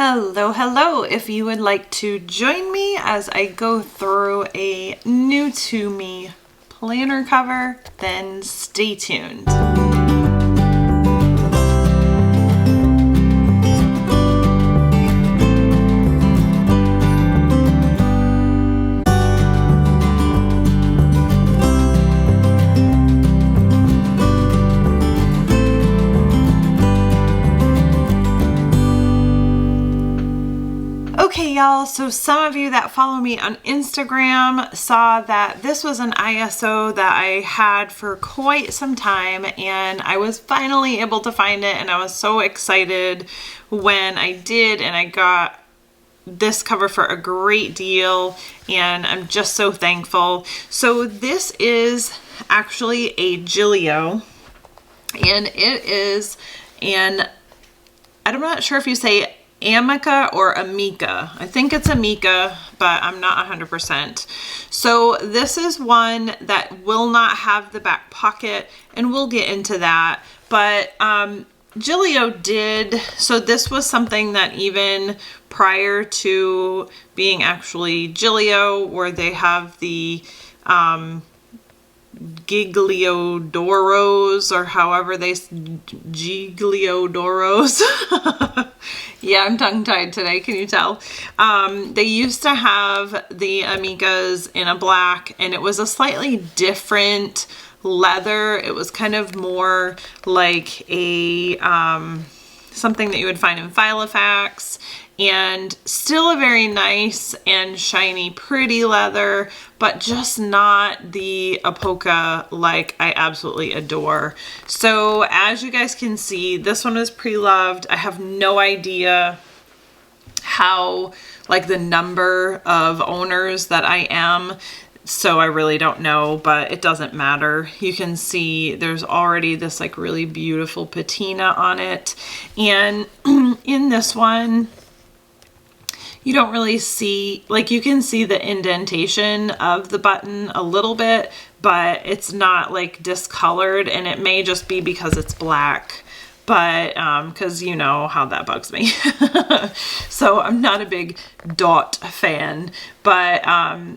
Hello, hello. If you would like to join me as I go through a new to me planner cover, then stay tuned. Okay, y'all, so some of you that follow me on Instagram saw that this was an ISO that I had for quite some time, and I was finally able to find it, and I was so excited when I did, and I got this cover for a great deal, and I'm just so thankful. So this is actually a Gillio, and it is I'm not sure if you say Amica or Amica. I think it's Amica, but I'm not 100%. So this is one that will not have the back pocket, and we'll get into that. But Gillio did, so this was something that even prior to being actually Gillio, where they have the Gigliodoros, or however they Gigliodoros. Yeah, I'm tongue-tied today, can you tell? They used to have the Amicas in a black, and it was a slightly different leather. It was kind of more like a something that you would find in Filofax, and still a very nice and shiny, pretty leather, but just not the Apoca like I absolutely adore. So as you guys can see, this one is pre-loved. I have no idea how, like, the number of owners that I am, so I really don't know, but it doesn't matter. You can see there's already this like really beautiful patina on it. And in this one, you don't really see, like, you can see the indentation of the button a little bit, but it's not like discolored, and it may just be because it's black. But because you know how that bugs me. So I'm not a big dot fan, but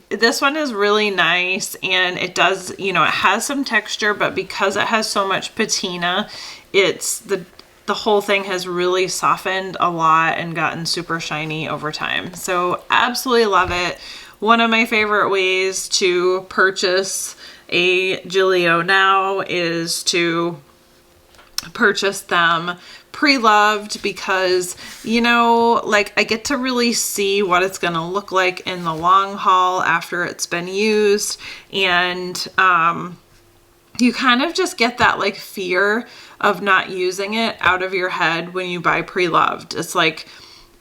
this one is really nice, and it does, you know, it has some texture, but because it has so much patina, it's the whole thing has really softened a lot and gotten super shiny over time. So absolutely love it. One of my favorite ways to purchase a Gillio now is to purchase them pre-loved, because, you know, like, I get to really see what it's gonna look like in the long haul after it's been used, and you kind of just get that like fear of not using it out of your head when you buy pre-loved. It's like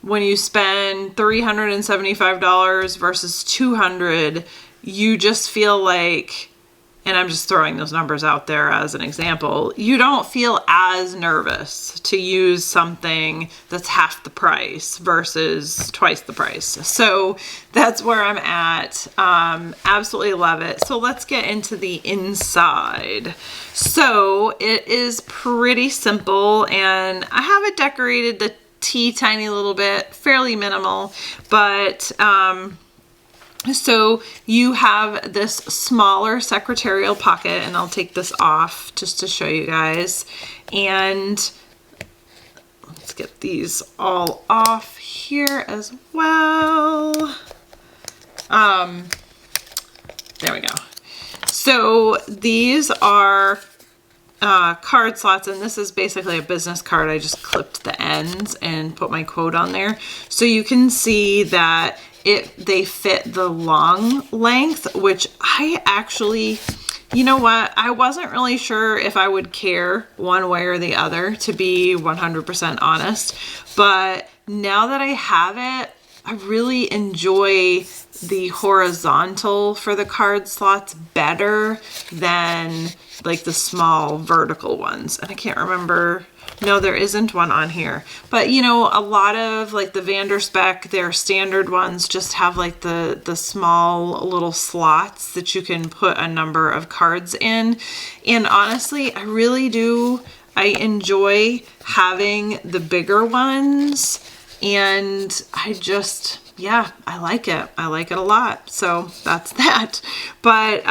when you spend $375 versus $200, you just feel like, and I'm just throwing those numbers out there as an example, you don't feel as nervous to use something that's half the price versus twice the price. So that's where I'm at. Absolutely love it. So let's get into the inside. So it is pretty simple, and I have it decorated a tiny little bit, fairly minimal, but so you have this smaller secretarial pocket, and I'll take this off just to show you guys. And let's get these all off here as well. There we go. So these are card slots, and this is basically a business card. I just clipped the ends and put my quote on there. So you can see that they fit the long length, which I actually, you know what, I wasn't really sure if I would care one way or the other, to be 100% honest, but now that I have it, I really enjoy the horizontal for the card slots better than like the small vertical ones. And I can't remember, no, there isn't one on here, but you know, a lot of like the Vanderspec, their standard ones just have like the small little slots that you can put a number of cards in. And honestly, I really do, I enjoy having the bigger ones and I just, yeah, I like it. I like it a lot. So that's that. But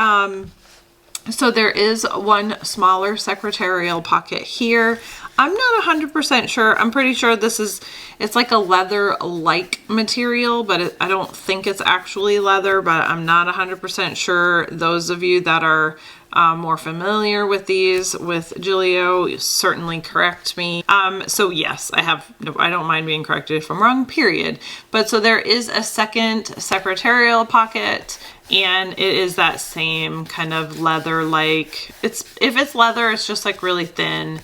so there is one smaller secretarial pocket here. I'm not 100% sure. I'm pretty sure it's like a leather-like material, but I don't think it's actually leather, but I'm not 100% sure. Those of you that are more familiar with these, with Gillio, certainly correct me. So yes, I don't mind being corrected if I'm wrong, period. But so there is a second secretarial pocket, and it is that same kind of leather-like, if it's leather, it's just like really thin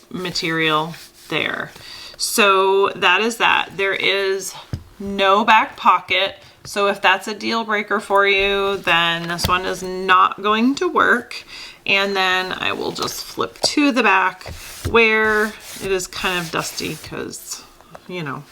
material there. So that is that. There is no back pocket. So if that's a deal breaker for you, then this one is not going to work. And then I will just flip to the back where it is kind of dusty because, you know,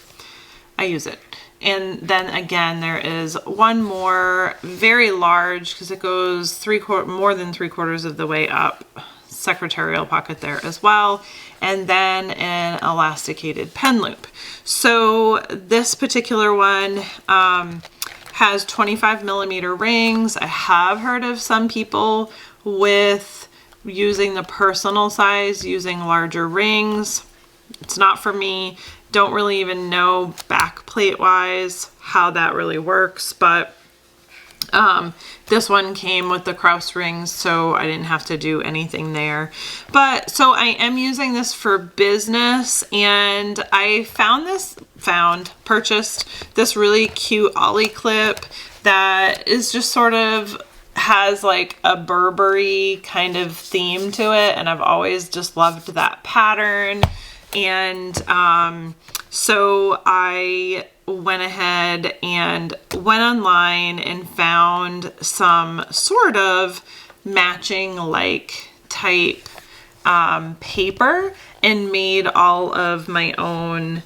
I use it. And then again, there is one more very large, because it goes more than 3/4 of the way up, secretarial pocket there as well, and then an elasticated pen loop. So this particular one has 25mm rings. I have heard of some people with using the personal size, using larger rings. It's not for me. Don't really even know back plate wise how that really works, but this one came with the Krause rings, so I didn't have to do anything there. But so I am using this for business, and I purchased this really cute ollie clip that is just sort of has like a Burberry kind of theme to it, and I've always just loved that pattern. And so I went ahead and went online and found some sort of matching like type paper and made all of my own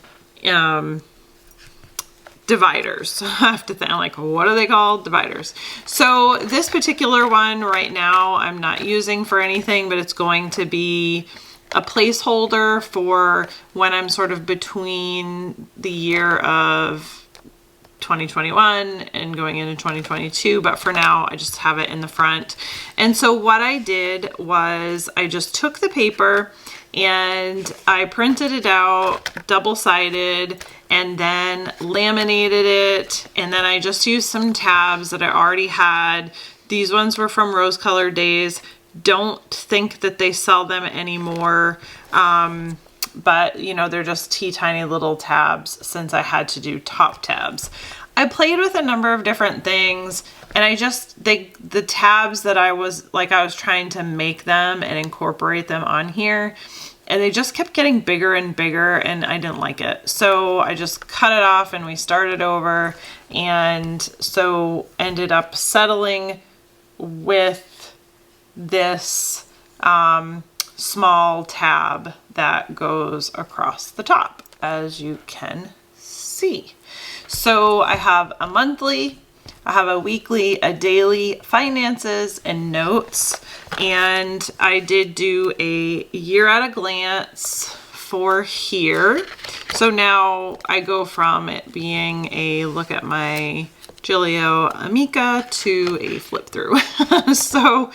dividers. I have to think, like, what are they called? Dividers. So this particular one right now I'm not using for anything, but it's going to be a placeholder for when I'm sort of between the year of 2021 and going into 2022, but for now I just have it in the front. And so what I did was I just took the paper and I printed it out double-sided and then laminated it, and then I just used some tabs that I already had. These ones were from Rose Colored Days. Don't think that they sell them anymore, but you know, they're just teeny little tabs since I had to do top tabs. I played with a number of different things, and the tabs that I was trying to make them and incorporate them on here, and they just kept getting bigger and bigger, and I didn't like it. So I just cut it off and we started over, and so ended up settling with this small tab that goes across the top, as you can see. So I have a monthly, I have a weekly, a daily finances and notes, and I did do a year at a glance for here. So now I go from it being a look at my Gillio Amica to a flip through. So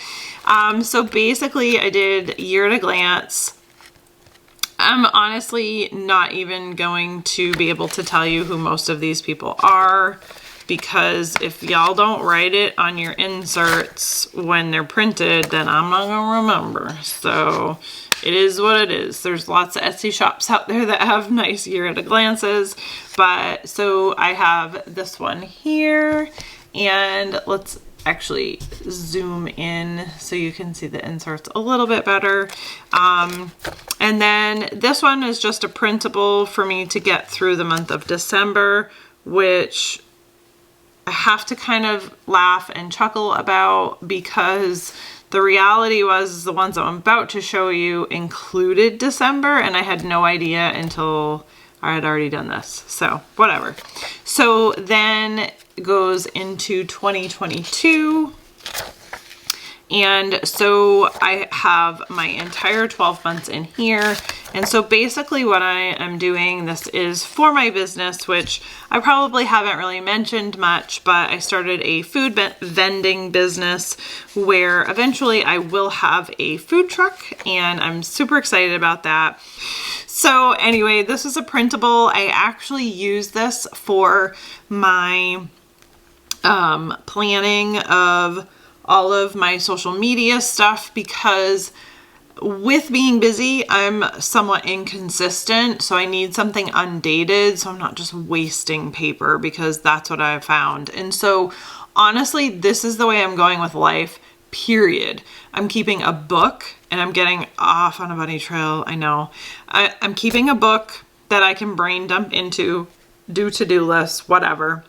basically I did year at a glance. I'm honestly not even going to be able to tell you who most of these people are, because if y'all don't write it on your inserts when they're printed, then I'm not gonna remember. So it is what it is. There's lots of Etsy shops out there that have nice year at a glances, but so I have this one here, and let's actually zoom in so you can see the inserts a little bit better. And then this one is just a printable for me to get through the month of December, which I have to kind of laugh and chuckle about, because the reality was the ones I'm about to show you included December, and I had no idea until I had already done this. So whatever. So then it goes into 2022, And so I have my entire 12 months in here. And so basically what I am doing, this is for my business, which I probably haven't really mentioned much, but I started a food vending business where eventually I will have a food truck, and I'm super excited about that. So anyway, this is a printable. I actually use this for my planning of all of my social media stuff, because with being busy, I'm somewhat inconsistent. So I need something undated, so I'm not just wasting paper, because that's what I've found. And so honestly, this is the way I'm going with life, period. I'm keeping a book, and I'm getting off on a bunny trail. I know. I'm keeping a book that I can brain dump into, do to-do lists, whatever.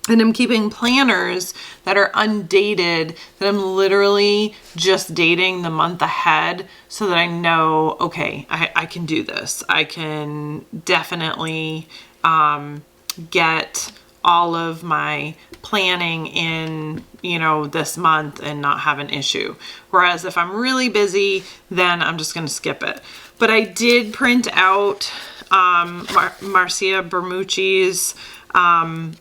And I'm keeping planners that are undated, that I'm literally just dating the month ahead, so that I know, okay, I can do this. I can definitely get all of my planning in, you know, this month and not have an issue. Whereas if I'm really busy, then I'm just going to skip it. But I did print out Marcia Bermucci's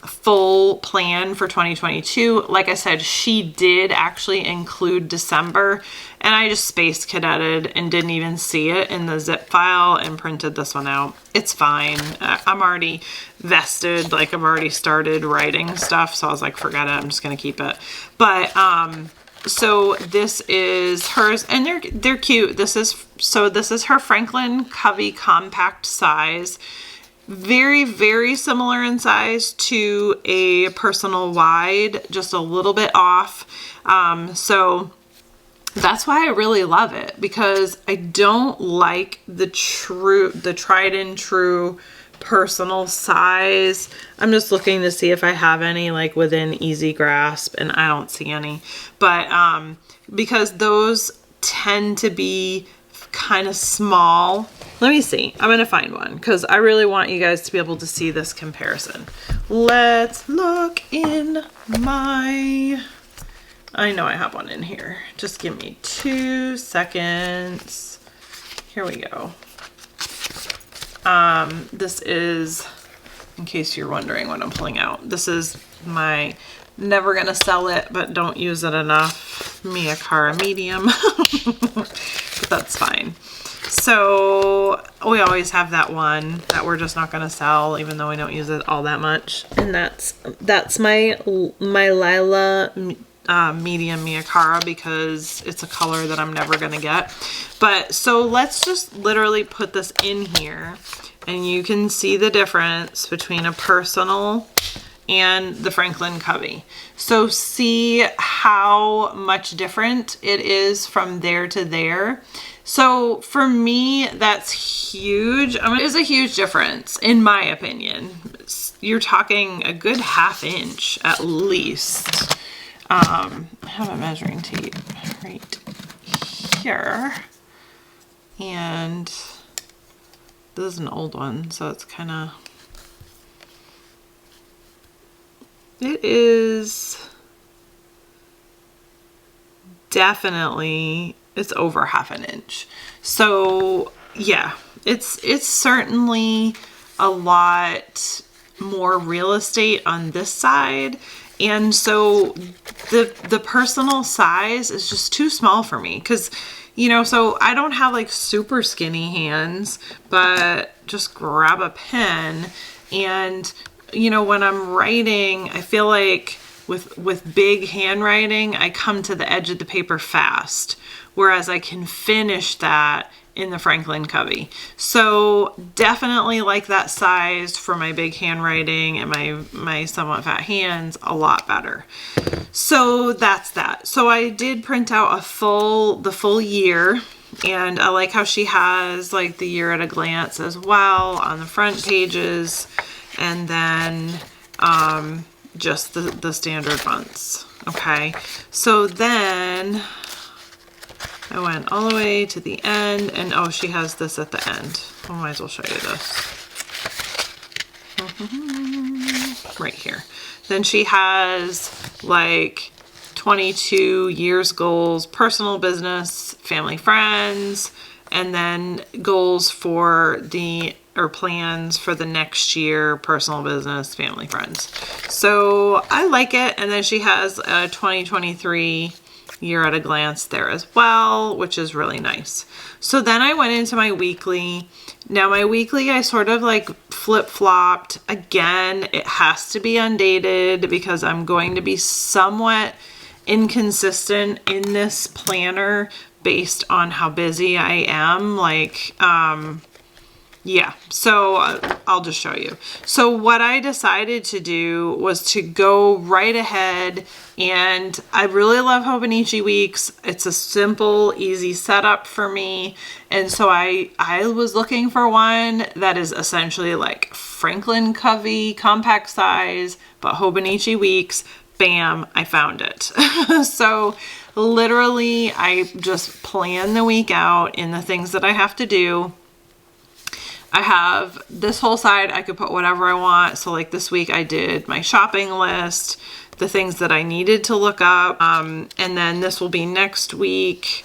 full plan for 2022. Like I said, she did actually include December, and I just space cadetted and didn't even see it in the zip file and printed this one out. It's fine. I'm already vested, like I've already started writing stuff, so I was like, forget it, I'm just gonna keep it. But so this is hers, and they're cute. This is her Franklin Covey compact size. Very, very similar in size to a personal wide, just a little bit off. So that's why I really love it, because I don't like the tried and true personal size. I'm just looking to see if I have any like within easy grasp, and I don't see any. But because those tend to be kind of small. Let me see. I'm going to find one, because I really want you guys to be able to see this comparison. Let's look in my... I know I have one in here. Just give me 2 seconds. Here we go. This is, in case you're wondering what I'm pulling out, this is my never going to sell it, but don't use it enough Mia Cara medium. But that's fine. So we always have that one that we're just not going to sell, even though we don't use it all that much. And that's my Lila medium Mia Cara, because it's a color that I'm never going to get. But so let's just literally put this in here, and you can see the difference between a personal and the Franklin Covey. So see how much different it is from there to there. So for me, that's huge. It is a huge difference, in my opinion. You're talking a good ½ inch at least. I have a measuring tape right here. And this is an old one, so it's kind of... It is definitely, it's over ½ inch. So yeah, it's certainly a lot more real estate on this side. And so the personal size is just too small for me, because, you know, so I don't have like super skinny hands, but just grab a pen. And you know, when I'm writing, I feel like with big handwriting, I come to the edge of the paper fast, whereas I can finish that in the Franklin Covey. So definitely like that size for my big handwriting and my somewhat fat hands a lot better. So that's that. So I did print out the full year, and I like how she has like the year at a glance as well on the front pages. And then just the standard months. Okay, so then I went all the way to the end, and oh, she has this at the end. I might as well show you this. Right here. Then she has like 22 years goals, personal, business, family, friends, and then goals for or plans for the next year, personal, business, family, friends. So I like it. And then she has a 2023 year at a glance there as well, which is really nice. So then I went into my weekly. Now my weekly, I sort of like flip-flopped. Again, it has to be undated because I'm going to be somewhat inconsistent in this planner based on how busy I am. Like, yeah, so I'll just show you. So what I decided to do was to go right ahead, and I really love Hobonichi Weeks. It's a simple, easy setup for me. And so I was looking for one that is essentially like Franklin Covey, compact size, but Hobonichi Weeks. Bam, I found it. So literally I just plan the week out in the things that I have to do. I have this whole side, I could put whatever I want. So like this week I did my shopping list, the things that I needed to look up. And then this will be next week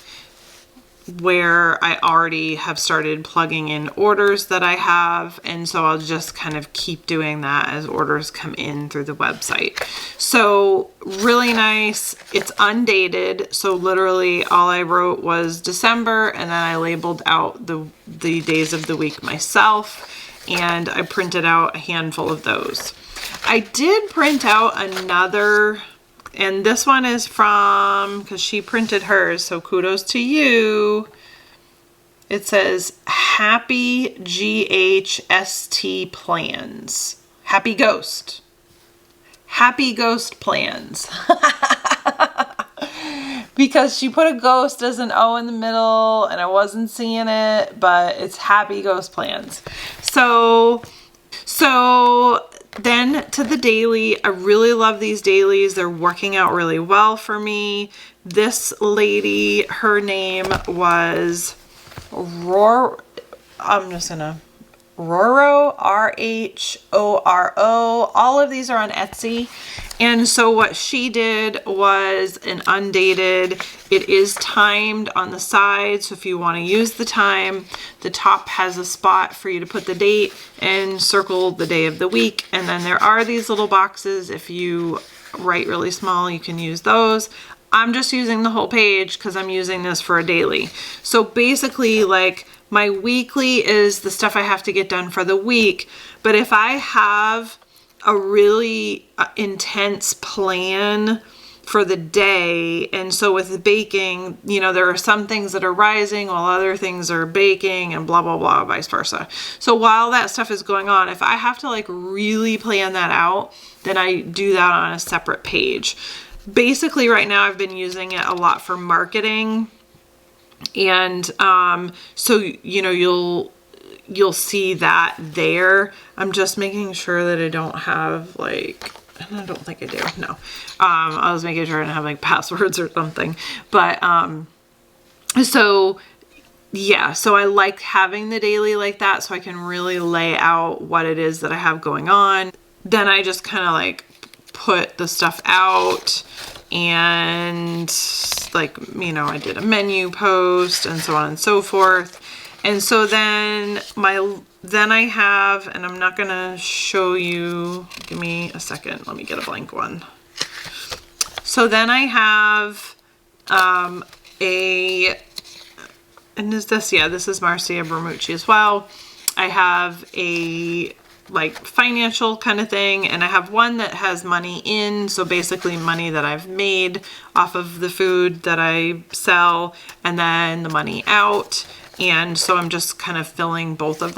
where I already have started plugging in orders that I have. And so I'll just kind of keep doing that as orders come in through the website. So really nice. It's undated. So literally all I wrote was December, and then I labeled out the days of the week myself, and I printed out a handful of those. I did print out another, and this one is from, because she printed hers, so kudos to you. It says Happy GHST Plans. Happy Ghost. Happy Ghost Plans. Because she put a ghost as an O in the middle, and I wasn't seeing it, but it's Happy Ghost Plans. So then to the daily. I really love these dailies. They're working out really well for me. This lady, her name was Roro, R-H-O-R-O. All of these are on Etsy. And so what she did was an undated. It is timed on the side, so if you want to use the time, the top has a spot for you to put the date and circle the day of the week. And then there are these little boxes. If you write really small, you can use those. I'm just using the whole page because I'm using this for a daily. So basically, like, my weekly is the stuff I have to get done for the week. But if I have a really intense plan for the day, and so with baking, you know, there are some things that are rising while other things are baking, and blah, blah, blah, vice versa. So while that stuff is going on, if I have to like really plan that out, then I do that on a separate page. Basically right now I've been using it a lot for marketing. And so, you know, you'll see that there. I'm just making sure that I don't have like, I don't think I do, no. I was making sure I didn't have like passwords or something. But so yeah, so I like having the daily like that so I can really lay out what it is that I have going on. Then I just kind of like put the stuff out, and like, you know, I did a menu post and so on and so forth. And so then I have, and I'm not gonna show you, give me a second, let me get a blank one. So then I have and is this, yeah, this is Marcia Bermucci as well. I have a like financial kind of thing, and I have one that has money in, so basically money that I've made off of the food that I sell, and then the money out. And so I'm just kind of filling both of